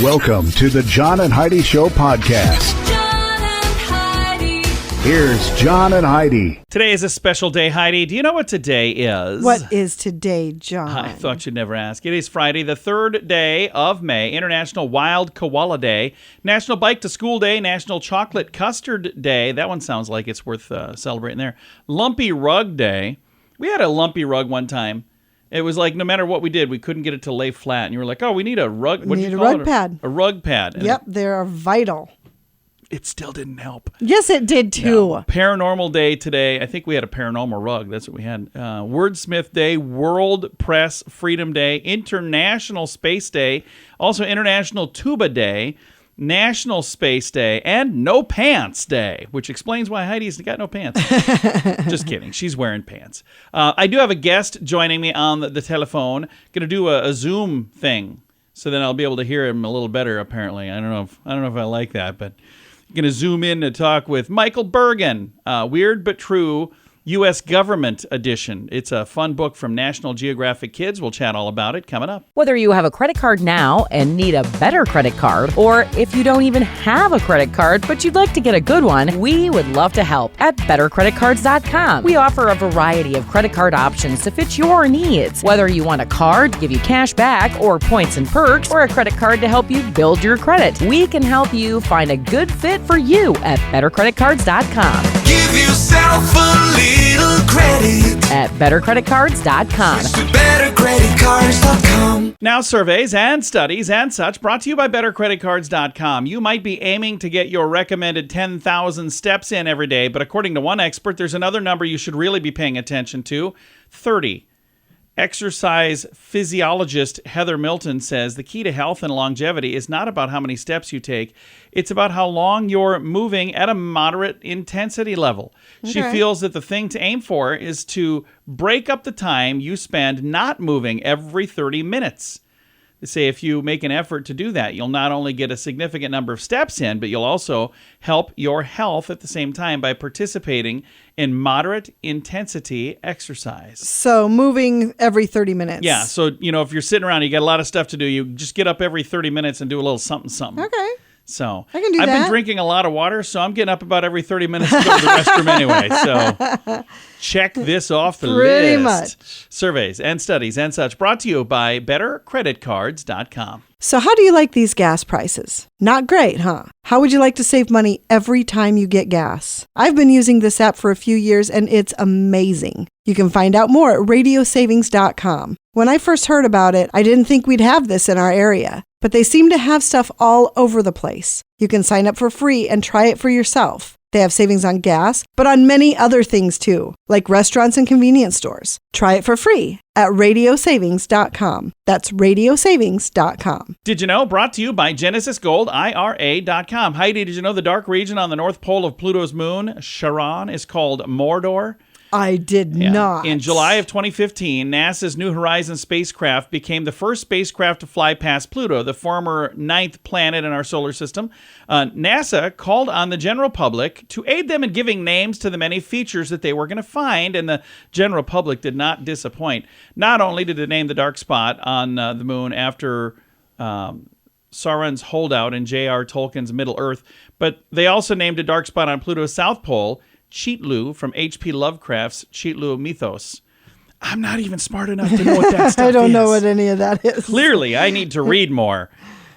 Welcome to the John and Heidi Show podcast. John and Heidi. Here's John and Heidi. Today is a special day, Heidi. Do you know what today is? What is today, John? I thought you'd never ask. It is Friday, the 3rd day of May, International Wild Koala Day, National Bike to School Day, National Chocolate Custard Day. That one sounds like it's worth celebrating there. Lumpy Rug Day. We had a lumpy rug one time. It was like no matter what we did, we couldn't get it to lay flat. And you were like, oh, we need a rug. What We did need you a call rug it? pad. A rug pad. And Yep, they're vital. it still didn't help. Yes, it did too. Yeah. Paranormal Day today. I think we had a paranormal rug. That's what we had. Wordsmith Day, World Press Freedom Day, International Space Day, also International Tuba Day, National Space Day, and No Pants Day, which explains why Heidi's got no pants. Just kidding. She's wearing pants. I do have a guest joining me on the telephone. Going to do a Zoom thing, so then I'll be able to hear him a little better. Apparently, I don't know if I like that, but going to zoom in to talk with Michael Burgan, Weird But True US Government Edition. It's a fun book from National Geographic Kids. We'll chat all about it coming up. Whether you have a credit card now and need a better credit card, or if you don't even have a credit card but you'd like to get a good one, we would love to help at BetterCreditCards.com. We offer a variety of credit card options to fit your needs. Whether you want a card to give you cash back or points and perks, or a credit card to help you build your credit, we can help you find a good fit for you at BetterCreditCards.com. Give yourself a little credit At BetterCreditCards.com. with BetterCreditCards.com. Now, surveys and studies and such brought to you by BetterCreditCards.com. You might be aiming to get your recommended 10,000 steps in every day, but according to one expert, there's another number you should really be paying attention to, 30. Exercise physiologist Heather Milton says the key to health and longevity is not about how many steps you take. It's about how long you're moving at a moderate intensity level. She feels that the thing to aim for is to break up the time you spend not moving every 30 minutes. They say if you make an effort to do that, you'll not only get a significant number of steps in, but you'll also help your health at the same time by participating in moderate intensity exercise. So moving every 30 minutes. Yeah, so, if you're sitting around, you got a lot of stuff to do, you just get up every 30 minutes and do a little something. Okay. So I can do I've that. been drinking a lot of water, so I'm getting up about every 30 minutes to go to the restroom anyway. So check this off the Pretty list. much. Surveys and studies and such brought to you by BetterCreditCards.com. So how do you like these gas prices? Not great, huh? How would you like to save money every time you get gas? I've been using this app for a few years and it's amazing. You can find out more at radiosavings.com. When I first heard about it, I didn't think we'd have this in our area, but they seem to have stuff all over the place. You can sign up for free and try it for yourself. They have savings on gas, but on many other things too, like restaurants and convenience stores. Try it for free at radiosavings.com. That's radiosavings.com. Did you know? Brought to you by GenesisGoldIRA.com. Heidi, did you know the dark region on the north pole of Pluto's moon, Charon, is called Mordor? I did not. In July of 2015, NASA's New Horizons spacecraft became the first spacecraft to fly past Pluto, the former 9th planet in our solar system. NASA called on the general public to aid them in giving names to the many features that they were going to find, and the general public did not disappoint. Not only did they name the dark spot on the moon after Sauron's holdout in J.R. Tolkien's Middle-earth, but they also named a dark spot on Pluto's south pole Cheatlu from H.P. Lovecraft's Cheatlu mythos. I'm not even smart enough to know what that stuff is. I don't know what any of that is. Clearly, I need to read more.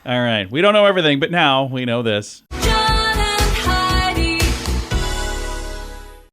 All right. We don't know everything, but now we know this. John and Heidi.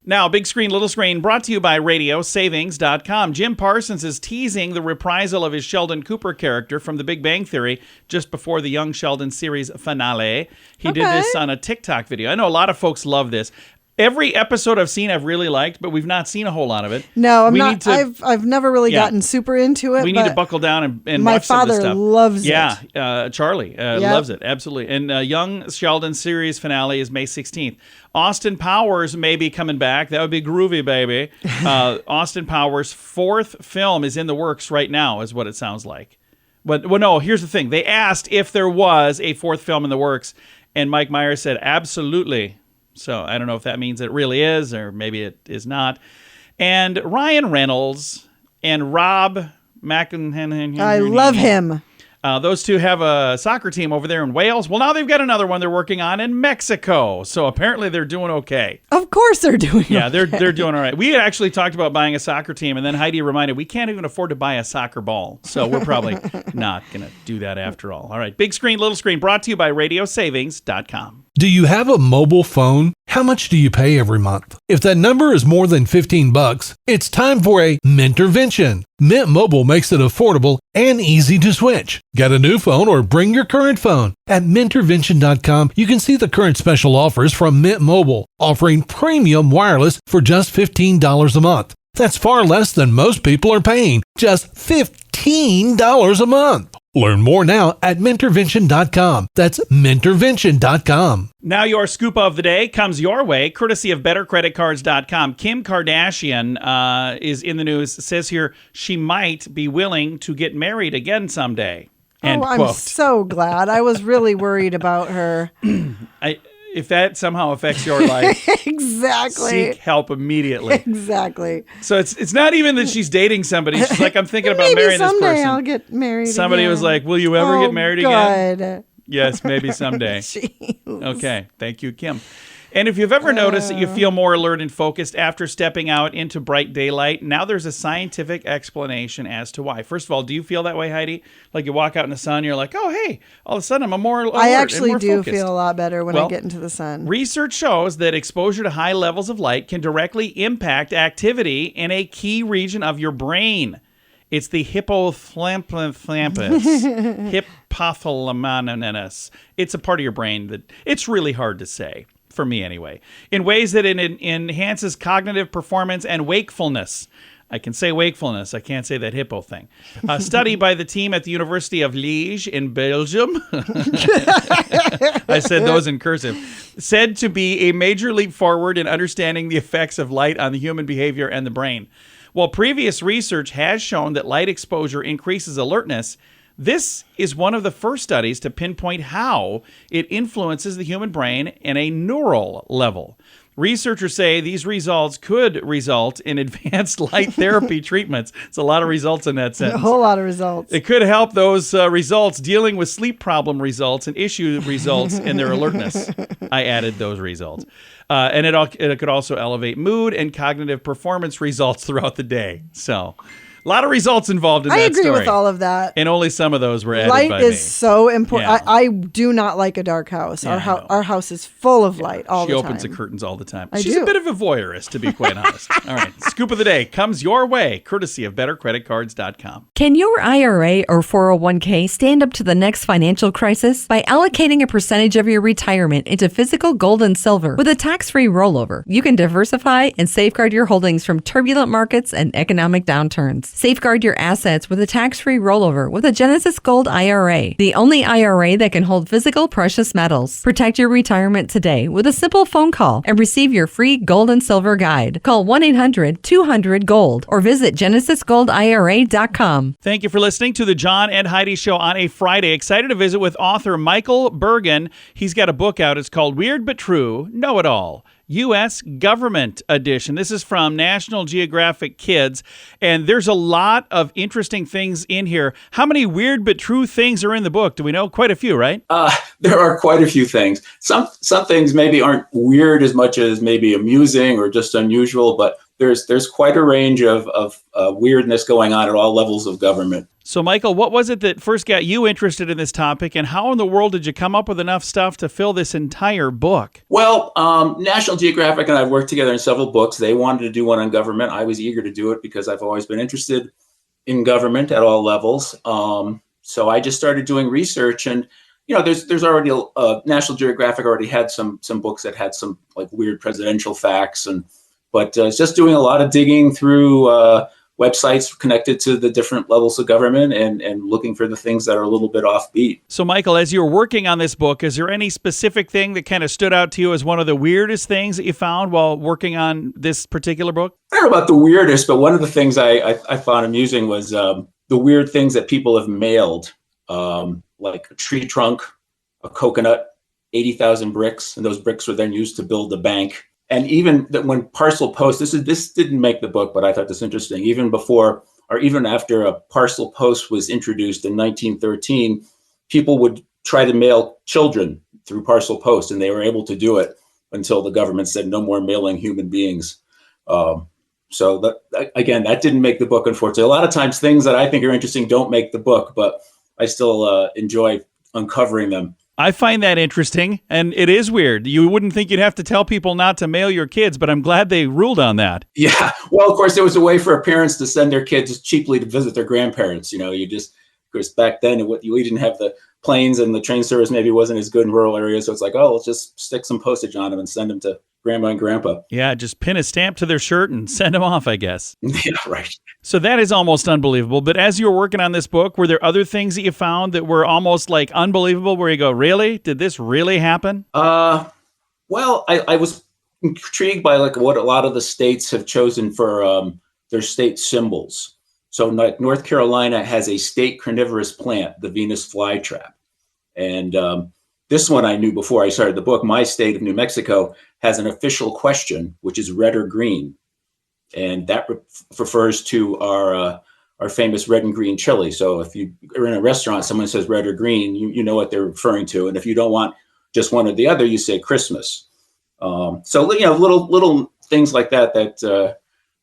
Now, big screen, little screen, brought to you by RadioSavings.com. Jim Parsons is teasing the reprisal of his Sheldon Cooper character from The Big Bang Theory just before the Young Sheldon series finale. He did this on a TikTok video. I know a lot of folks love this. Every episode I've seen I've really liked, but we've not seen a whole lot of it. No, I'm not. I've never really gotten super into it. We need to buckle down and my watch some of this father stuff. loves it. Yeah, Charlie loves it, absolutely. And Young Sheldon series finale is May 16th. Austin Powers may be coming back. That would be groovy, baby. Austin Powers' 4th film is in the works right now, is what it sounds like. But no, here's the thing. They asked if there was a 4th film in the works, and Mike Myers said absolutely. So I don't know if that means it really is, or maybe it is not. And Ryan Reynolds and Rob McElhenney. I love him. Those two have a soccer team over there in Wales. Well, now they've got another one they're working on in Mexico. So apparently they're doing okay. Of course they're doing Yeah, okay. they're doing all right. We had actually talked about buying a soccer team, and then Heidi reminded we can't even afford to buy a soccer ball. So we're probably not going to do that after all. All right, big screen, little screen, brought to you by radiosavings.com. Do you have a mobile phone? How much do you pay every month? If that number is more than $15, it's time for a Mintervention. Mint Mobile makes it affordable and easy to switch. Get a new phone or bring your current phone. At Mintervention.com, you can see the current special offers from Mint Mobile, offering premium wireless for just $15 a month. That's far less than most people are paying, just $15 a month. Learn more now at Mintervention.com. That's Mintervention.com. Now your scoop of the day comes your way, courtesy of BetterCreditCards.com. Kim Kardashian is in the news. It says here she might be willing to get married again someday. End I'm quote. so glad. I was really worried about her. If that somehow affects your life, Exactly. seek help immediately. Exactly. So it's not even that she's dating somebody. She's like, I'm thinking about Maybe marrying this someday person. I'll get married. Somebody again. was like, will you ever get married again? Good. Yes, maybe someday. Jeez. Okay. Thank you, Kim. And if you've ever noticed that you feel more alert and focused after stepping out into bright daylight, now there's a scientific explanation as to why. First of all, do you feel that way, Heidi? Like you walk out in the sun, you're like, oh, hey, all of a sudden I'm more alert I actually and more do focused. feel a lot better when Well, I get into the sun. Research shows that exposure to high levels of light can directly impact activity in a key region of your brain. It's the hypothalamus. It's a part of your brain that it's really hard to say, for me anyway, in ways that it enhances cognitive performance and wakefulness. I can say wakefulness. I can't say that hippo thing. A study by the team at the University of Liège in Belgium, I said those in cursive, said to be a major leap forward in understanding the effects of light on the human behavior and the brain. While previous research has shown that light exposure increases alertness, this is one of the first studies to pinpoint how it influences the human brain in a neural level. Researchers say these results could result in advanced light therapy treatments. It's a lot of results in that A sentence. whole lot of results. It could help those results dealing with sleep problem results and issue results in their alertness. I added those results. And it could also elevate mood and cognitive performance results throughout the day. So a lot of results involved in I that agree story. with all of that. And only some of those were added Light by is me. so important. Yeah. I do not like a dark house. Yeah, I know. Our house is full of light all She the time. opens the curtains all the time. I She's do. a bit of a voyeurist, to be quite honest. All right. Scoop of the day comes your way, courtesy of BetterCreditCards.com. Can your IRA or 401k stand up to the next financial crisis? By allocating a percentage of your retirement into physical gold and silver with a tax-free rollover, you can diversify and safeguard your holdings from turbulent markets and economic downturns. Safeguard your assets with a tax-free rollover with a Genesis Gold IRA, the only IRA that can hold physical precious metals. Protect your retirement today with a simple phone call and receive your free gold and silver guide. Call 1-800-200-GOLD or visit genesisgoldira.com. Thank you for listening to the John and Heidi Show on a Friday. Excited to visit with author Michael Burgan. He's got a book out. It's called Weird But True, Know It All. U.S. Government Edition. This is from National Geographic Kids, and there's a lot of interesting things in here. How many weird but true things are in the book? Do we know? Quite a few, right? There are quite a few things. Some things maybe aren't weird as much as maybe amusing or just unusual, but there's quite a range of weirdness going on at all levels of government. So, Michael, what was it that first got you interested in this topic, and how in the world did you come up with enough stuff to fill this entire book? Well, National Geographic and I worked together in several books. They wanted to do one on government. I was eager to do it because I've always been interested in government at all levels. So I just started doing research, and there's already National Geographic already had some books that had some like weird presidential facts, but it's just doing a lot of digging through websites connected to the different levels of government and looking for the things that are a little bit offbeat. So, Michael, as you were working on this book, is there any specific thing that kind of stood out to you as one of the weirdest things that you found while working on this particular book? I don't know about the weirdest, but one of the things I found amusing was the weird things that people have mailed, like a tree trunk, a coconut, 80,000 bricks, and those bricks were then used to build a bank. And even that when parcel post, this didn't make the book, but I thought this interesting. Even before or even after a parcel post was introduced in 1913, people would try to mail children through parcel post, and they were able to do it until the government said no more mailing human beings. So that didn't make the book, unfortunately. A lot of times things that I think are interesting don't make the book, but I still enjoy uncovering them. I find that interesting, and it is weird. You wouldn't think you'd have to tell people not to mail your kids, but I'm glad they ruled on that. Yeah. Well, of course, it was a way for parents to send their kids cheaply to visit their grandparents. Of course, back then, we didn't have the planes, and the train service maybe wasn't as good in rural areas. So it's like, let's just stick some postage on them and send them to grandma and grandpa. Yeah, just pin a stamp to their shirt and send them off, I guess. Yeah, right. So that is almost unbelievable. But as you were working on this book, were there other things that you found that were almost like unbelievable where you go, really? Did this really happen? Well, I was intrigued by what a lot of the states have chosen for their state symbols. So North Carolina has a state carnivorous plant, the Venus flytrap. And this one I knew before I started the book. My state of New Mexico has an official question, which is red or green. And that refers to our famous red and green chili. So if you are in a restaurant, someone says red or green, you know what they're referring to. And if you don't want just one or the other, you say Christmas. So little things like that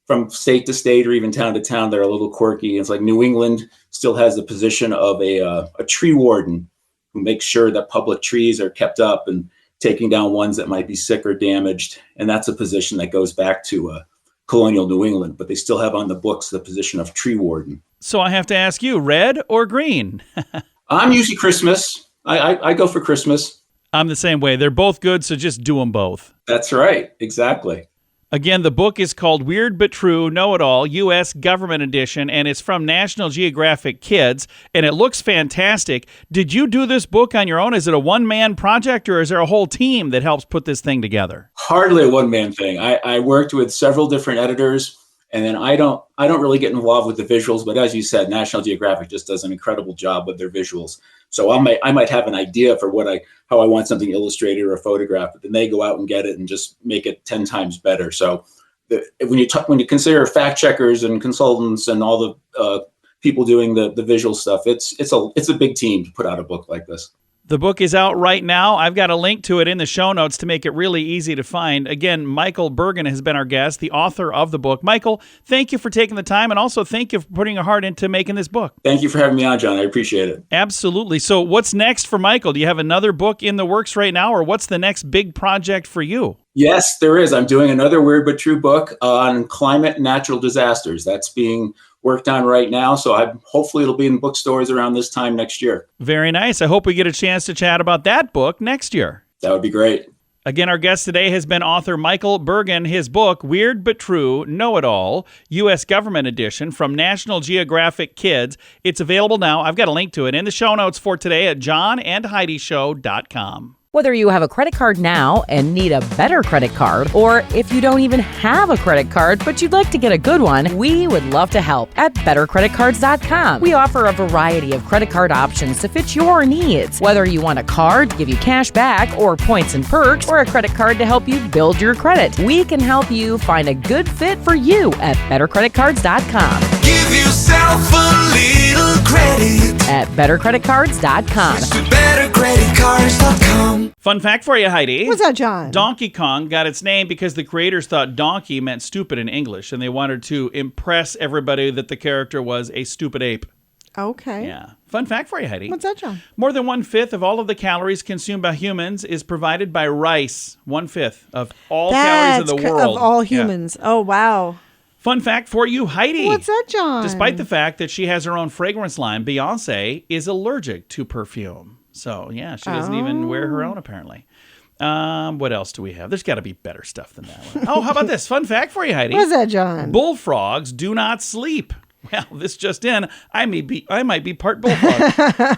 from state to state or even town to town, they're a little quirky. It's like New England still has the position of a tree warden who makes sure that public trees are kept up and taking down ones that might be sick or damaged. And that's a position that goes back to colonial New England, but they still have on the books the position of tree warden. So I have to ask you, red or green? I'm usually Christmas. I go for Christmas. I'm the same way. They're both good, so just do them both. That's right. Exactly. Again, the book is called Weird But True, Know-It-All, U.S. Government Edition, and it's from National Geographic Kids, and it looks fantastic. Did you do this book on your own? Is it a one-man project, or is there a whole team that helps put this thing together? Hardly a one-man thing. I worked with several different editors, and then I don't really get involved with the visuals, but as you said, National Geographic just does an incredible job with their visuals. So I might have an idea for how I want something illustrated or photographed, but then they go out and get it and just make it 10 times better. So when you consider fact checkers and consultants and all the people doing the visual stuff, it's a big team to put out a book like this. The book is out right now. I've got a link to it in the show notes to make it really easy to find. Again, Michael Burgan has been our guest, the author of the book. Michael, thank you for taking the time, and also thank you for putting your heart into making this book. Thank you for having me on, John. I appreciate it. Absolutely. So what's next for Michael? Do you have another book in the works right now, or what's the next big project for you? Yes, there is. I'm doing another Weird But True book on climate and natural disasters. That's being worked on right now. So hopefully it'll be in bookstores around this time next year. Very nice. I hope we get a chance to chat about that book next year. That would be great. Again, our guest today has been author Michael Burgan. His book, Weird But True, Know-It-All, U.S. Government Edition from National Geographic Kids. It's available now. I've got a link to it in the show notes for today at johnandheidishow.com. Whether you have a credit card now and need a better credit card, or if you don't even have a credit card but you'd like to get a good one, we would love to help at BetterCreditCards.com. We offer a variety of credit card options to fit your needs. Whether you want a card to give you cash back or points and perks, or a credit card to help you build your credit, we can help you find a good fit for you at BetterCreditCards.com. Give yourself a little credit At BetterCreditCards.com. to BetterCreditCards.com. Fun fact for you, Heidi. What's that, John? Donkey Kong got its name because the creators thought donkey meant stupid in English, and they wanted to impress everybody that the character was a stupid ape. Okay. Yeah. Fun fact for you, Heidi. What's that, John? More than 1/5 of all of the calories consumed by humans is provided by rice. 1/5 of all calories in the world. Of all Yeah. humans. Oh, wow. Fun fact for you, Heidi. What's that, John? Despite the fact that she has her own fragrance line, Beyonce is allergic to perfume. So, yeah, she doesn't even wear her own, apparently. What else do we have? There's got to be better stuff than that one. Oh, how about this? Fun fact for you, Heidi. What's that, John? Bullfrogs do not sleep. Well, this just in, I might be part bullfrog.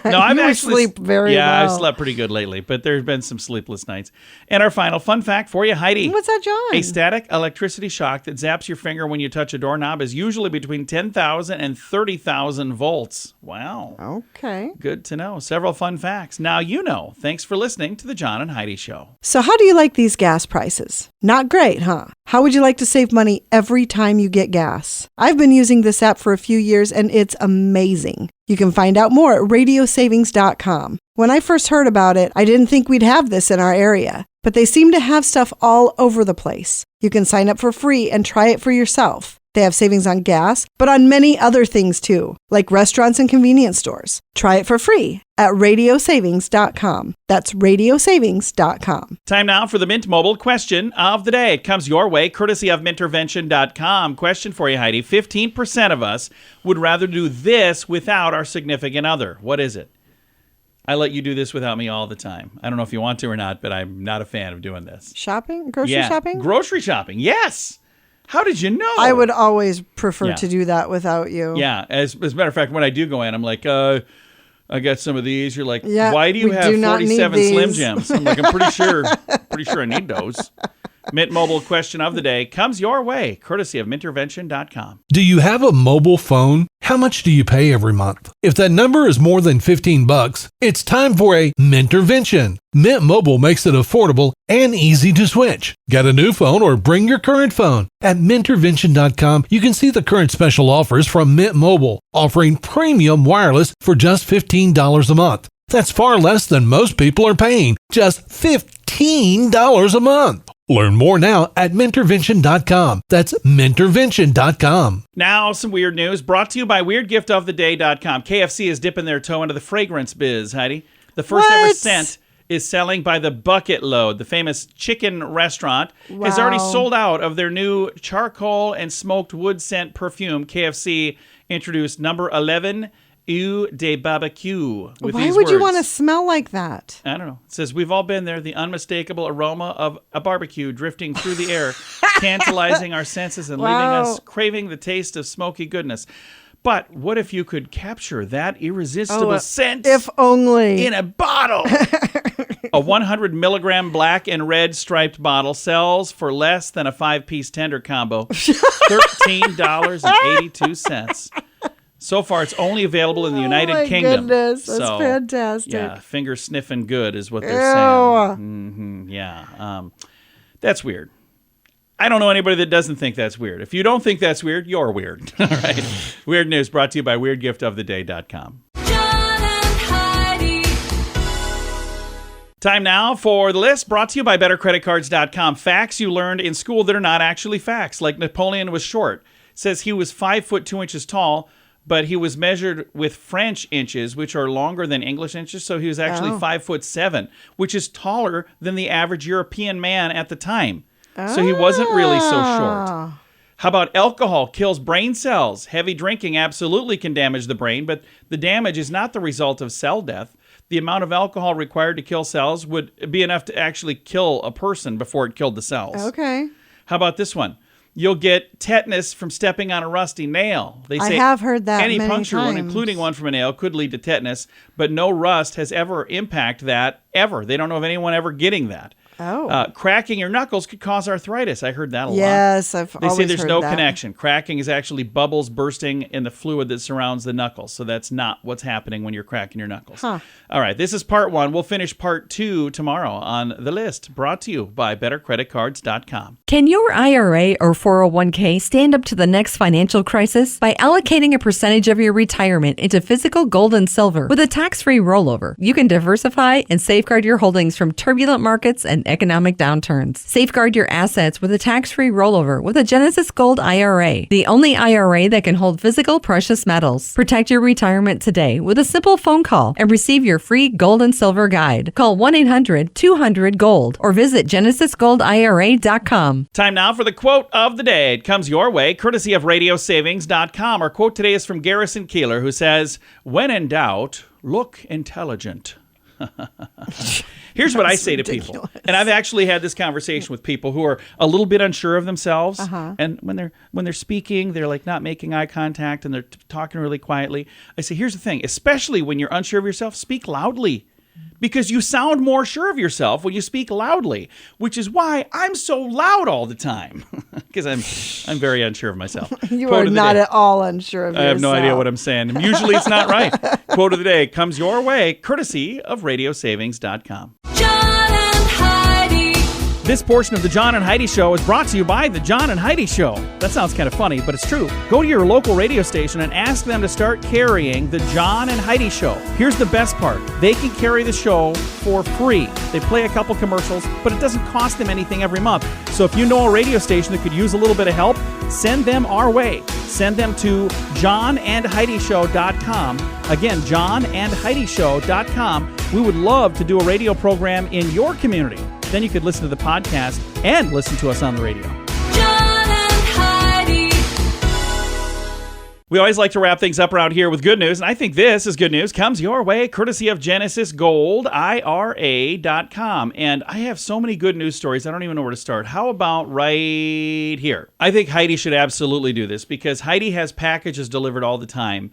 No, I've You actually sleep very I've well. slept pretty good lately, but there's been some sleepless nights. And our final fun fact for you, Heidi. What's that, John? A static electricity shock that zaps your finger when you touch a doorknob is usually between 10,000 and 30,000 volts. Wow. Okay. Good to know. Several fun facts. Now you know. Thanks for listening to the John and Heidi Show. So how do you like these gas prices? Not great, huh? How would you like to save money every time you get gas? I've been using this app for a few years and it's amazing. You can find out more at radiosavings.com. When I first heard about it, I didn't think we'd have this in our area, but they seem to have stuff all over the place. You can sign up for free and try it for yourself. They have savings on gas, but on many other things too, like restaurants and convenience stores. Try it for free at radiosavings.com. That's radiosavings.com. Time now for the Mint Mobile question of the day. It comes your way, courtesy of mintervention.com. Question for you, Heidi. 15% of us would rather do this without our significant other. What is it? I let you do this without me all the time. I don't know if you want to or not, but I'm not a fan of doing this. Shopping? Grocery shopping? Grocery shopping, yes. How did you know? I would always prefer to do that without you. Yeah. As a matter of fact, when I do go in, I'm like, I got some of these. You're like, why do you have 47 Slim Jims? I'm like, I'm pretty sure I need those. Mint Mobile question of the day comes your way, courtesy of mintervention.com. Do you have a mobile phone? How much do you pay every month? If that number is more than $15, it's time for a Mintervention. Mint Mobile makes it affordable and easy to switch. Get a new phone or bring your current phone. At mintervention.com, you can see the current special offers from Mint Mobile, offering premium wireless for just $15 a month. That's far less than most people are paying, just $15 a month. Learn more now at mintervention.com. That's mintervention.com. Now, some weird news brought to you by weirdgiftoftheday.com. KFC is dipping their toe into the fragrance biz, Heidi. The first ever scent is selling by the bucket load. The famous chicken restaurant has already sold out of their new charcoal and smoked wood scent perfume. KFC introduced number 11, Eau de Barbecue. Why would you want to smell like that? I don't know. It says, we've all been there, the unmistakable aroma of a barbecue drifting through the air, tantalizing our senses and leaving us craving the taste of smoky goodness. But what if you could capture that irresistible scent? If only. In a bottle. A 100 milligram black and red striped bottle sells for less than a 5-piece tender combo. $13.82. So far, it's only available in the United Kingdom. Goodness, that's fantastic. Yeah, finger sniffing good is what they're saying. That's weird. I don't know anybody that doesn't think that's weird. If you don't think that's weird, you're weird. All right. Weird news brought to you by weirdgiftoftheday.com. John and Heidi. Time now for the list brought to you by bettercreditcards.com. Facts you learned in school that are not actually facts, like Napoleon was short. It says he was 5 foot 2 inches tall, but he was measured with French inches, which are longer than English inches. So he was actually 5'7", which is taller than the average European man at the time. So he wasn't really so short. How about alcohol kills brain cells? Heavy drinking absolutely can damage the brain, but the damage is not the result of cell death. The amount of alcohol required to kill cells would be enough to actually kill a person before it killed the cells. Okay. How about this one? You'll get tetanus from stepping on a rusty nail. They say I have heard that any many puncture wound, times. including one from a nail, could lead to tetanus, but no rust has ever impacted that ever. They don't know of anyone ever getting that. Cracking your knuckles could cause arthritis. I heard that a lot. Yes, I've always heard that. They say there's no connection. Cracking is actually bubbles bursting in the fluid that surrounds the knuckles. So that's not what's happening when you're cracking your knuckles. All right, this is part 1. We'll finish part 2 tomorrow on the list, brought to you by bettercreditcards.com. Can your IRA or 401k stand up to the next financial crisis? By allocating a percentage of your retirement into physical gold and silver with a tax-free rollover, you can diversify and safeguard your holdings from turbulent markets and economic downturns. Safeguard your assets with a tax-free rollover with a Genesis Gold IRA, the only IRA that can hold physical precious metals. Protect your retirement today with a simple phone call and receive your free gold and silver guide. Call 1-800-200-GOLD or visit genesisgoldira.com. Time now for the quote of the day. It comes your way, courtesy of radiosavings.com. Our quote today is from Garrison Keeler, who says, "When in doubt, look intelligent." Here's what I say to people, and I've actually had this conversation with people who are a little bit unsure of themselves, and when they're speaking, they're like not making eye contact and they're talking really quietly. I say, here's the thing, especially when you're unsure of yourself, speak loudly, because you sound more sure of yourself when you speak loudly, which is why I'm so loud all the time, because I'm very unsure of myself. You are not at all unsure of yourself. I have no idea what I'm saying. Usually it's not right. Quote of the day comes your way, courtesy of radiosavings.com. John and Heidi. This portion of the John and Heidi Show is brought to you by the John and Heidi Show. That sounds kind of funny, but it's true. Go to your local radio station and ask them to start carrying the John and Heidi Show. Here's the best part. They can carry the show for free. They play a couple commercials, but it doesn't cost them anything every month. So if you know a radio station that could use a little bit of help, send them our way. Send them to johnandheidishow.com. Again, johnandheidishow.com. We would love to do a radio program in your community. Then you could listen to the podcast and listen to us on the radio. John and Heidi. We always like to wrap things up around here with good news, and I think this is good news. Comes your way courtesy of Genesis Gold, IRA.com. And I have so many good news stories, I don't even know where to start. How about right here? I think Heidi should absolutely do this because Heidi has packages delivered all the time.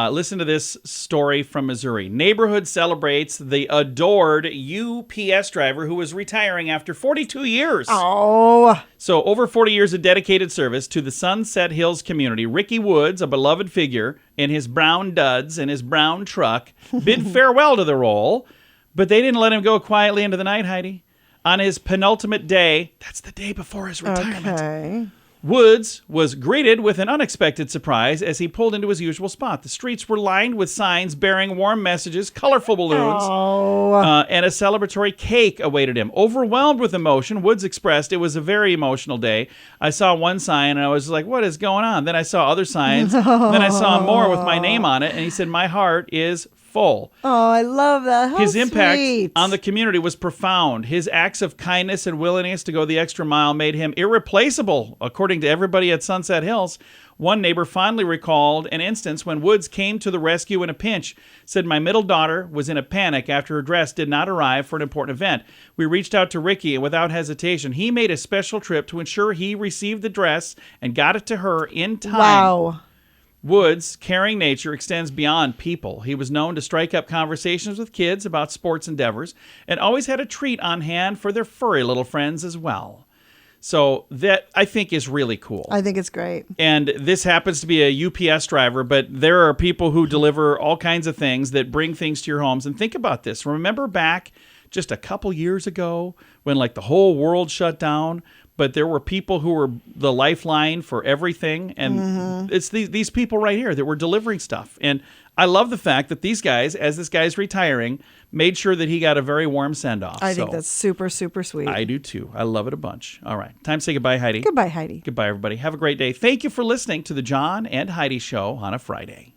Listen to this story from Missouri. Neighborhood celebrates the adored UPS driver who is retiring after 42 years. Oh. So over 40 years of dedicated service to the Sunset Hills community, Ricky Woods, a beloved figure, in his brown duds and his brown truck, bid farewell to the role, but they didn't let him go quietly into the night, Heidi. On his penultimate day, that's the day before his retirement, Okay. Woods was greeted with an unexpected surprise as he pulled into his usual spot. The streets were lined with signs bearing warm messages, colorful balloons, and a celebratory cake awaited him. Overwhelmed with emotion, Woods expressed, "It was a very emotional day. I saw one sign and I was like, what is going on? Then I saw other signs. Then I saw more with my name on it. And he said, my heart is full." Oh, I love that. How His impact sweet. on the community was profound. His acts of kindness and willingness to go the extra mile made him irreplaceable, according to everybody at Sunset Hills. One neighbor fondly recalled an instance when Woods came to the rescue in a pinch, said, "My middle daughter was in a panic after her dress did not arrive for an important event. We reached out to Ricky, and without hesitation, he made a special trip to ensure he received the dress and got it to her in time." Wow. Woods' caring nature extends beyond people. He was known to strike up conversations with kids about sports endeavors and always had a treat on hand for their furry little friends as well. So that, I think, is really cool. I think it's great. And this happens to be a UPS driver, but there are people who deliver all kinds of things that bring things to your homes. And think about this. Remember back just a couple years ago when like the whole world shut down, but there were people who were the lifeline for everything. And it's these people right here that were delivering stuff. And I love the fact that these guys, as this guy's retiring, made sure that he got a very warm send-off. I think that's super, super sweet. I do too. I love it a bunch. All right. Time to say goodbye, Heidi. Goodbye, Heidi. Goodbye, everybody. Have a great day. Thank you for listening to the John and Heidi Show on a Friday.